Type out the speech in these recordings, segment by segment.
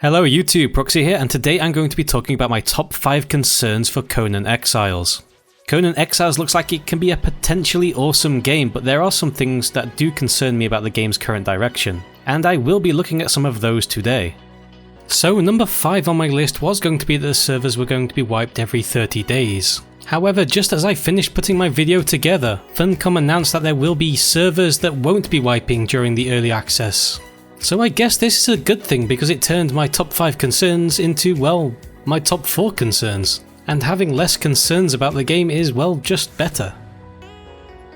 Hello YouTube, Proxy here, and today I'm going to be talking about my top 5 concerns for Conan Exiles. Conan Exiles looks like it can be a potentially awesome game, but there are some things that do concern me about the game's current direction, and I will be looking at some of those today. So number 5 on my list was going to be that the servers were going to be wiped every 30 days. However, just as I finished putting my video together, Funcom announced that there will be servers that won't be wiping during the early access. So I guess this is a good thing because it turned my top 5 concerns into, well, my top 4 concerns. And having less concerns about the game is, well, just better.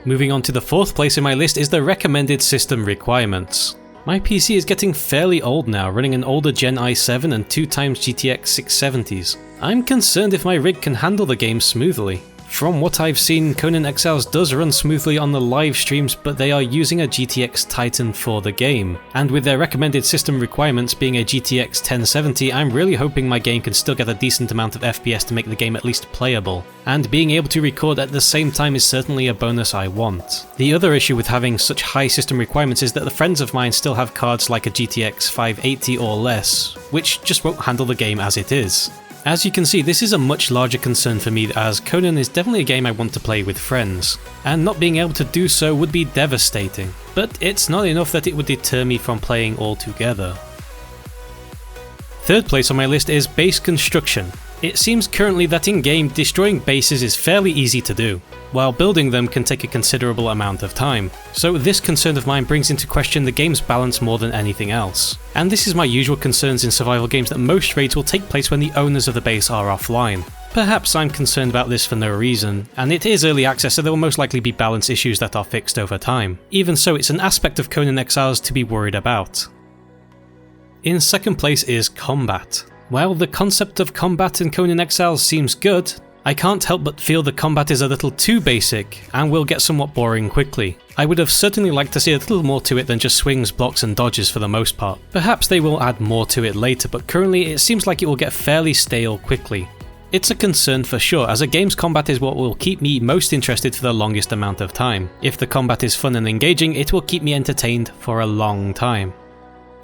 Moving on to the 4th place in my list is the recommended system requirements. My PC is getting fairly old now, running an older Gen i7 and 2x GTX 670s. I'm concerned if my rig can handle the game smoothly. From what I've seen, Conan Exiles does run smoothly on the live streams, but they are using a GTX Titan for the game. And with their recommended system requirements being a GTX 1070, I'm really hoping my game can still get a decent amount of FPS to make the game at least playable. And being able to record at the same time is certainly a bonus I want. The other issue with having such high system requirements is that the friends of mine still have cards like a GTX 580 or less, which just won't handle the game as it is. As you can see, this is a much larger concern for me, as Conan is definitely a game I want to play with friends, and not being able to do so would be devastating. But it's not enough that it would deter me from playing altogether. 3rd place on my list is base construction. It seems currently that in-game, destroying bases is fairly easy to do, while building them can take a considerable amount of time. So this concern of mine brings into question the game's balance more than anything else. And this is my usual concerns in survival games, that most raids will take place when the owners of the base are offline. Perhaps I'm concerned about this for no reason, and it is early access, so there will most likely be balance issues that are fixed over time. Even so, it's an aspect of Conan Exiles to be worried about. In 2nd place is combat. While the concept of combat in Conan Exiles seems good, I can't help but feel the combat is a little too basic and will get somewhat boring quickly. I would have certainly liked to see a little more to it than just swings, blocks and dodges for the most part. Perhaps they will add more to it later, but currently it seems like it will get fairly stale quickly. It's a concern for sure, as a game's combat is what will keep me most interested for the longest amount of time. If the combat is fun and engaging, it will keep me entertained for a long time.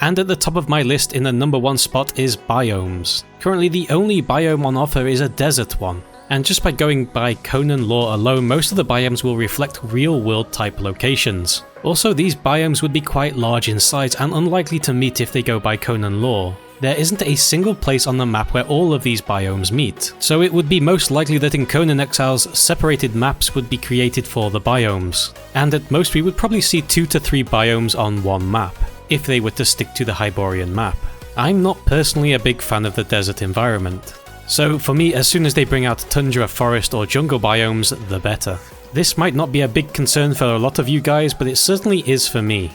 And at the top of my list in the number 1 spot is biomes. Currently the only biome on offer is a desert one, and just by going by Conan lore alone, most of the biomes will reflect real world type locations. Also, these biomes would be quite large in size and unlikely to meet if they go by Conan lore. There isn't a single place on the map where all of these biomes meet, so it would be most likely that in Conan Exiles, separated maps would be created for the biomes. And at most we would probably see 2 to 3 biomes on one map, if they were to stick to the Hyborian map. I'm not personally a big fan of the desert environment, so for me, as soon as they bring out tundra, forest or jungle biomes, the better. This might not be a big concern for a lot of you guys, but it certainly is for me.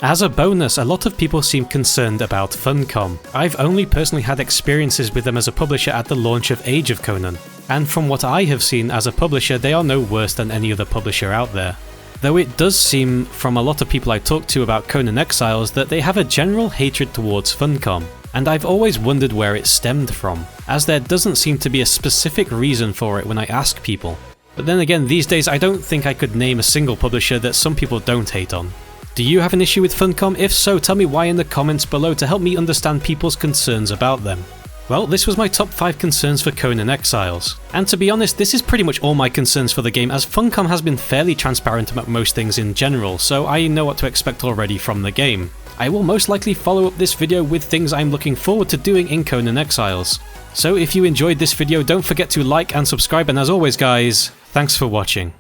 As a bonus, a lot of people seem concerned about Funcom. I've only personally had experiences with them as a publisher at the launch of Age of Conan, and from what I have seen as a publisher, they are no worse than any other publisher out there. Though it does seem from a lot of people I talk to about Conan Exiles that they have a general hatred towards Funcom, and I've always wondered where it stemmed from, as there doesn't seem to be a specific reason for it when I ask people. But then again, these days I don't think I could name a single publisher that some people don't hate on. Do you have an issue with Funcom? If so, tell me why in the comments below to help me understand people's concerns about them. Well, this was my top 5 concerns for Conan Exiles. And to be honest, this is pretty much all my concerns for the game, as Funcom has been fairly transparent about most things in general, so I know what to expect already from the game. I will most likely follow up this video with things I'm looking forward to doing in Conan Exiles. So if you enjoyed this video, don't forget to like and subscribe, and as always guys, thanks for watching.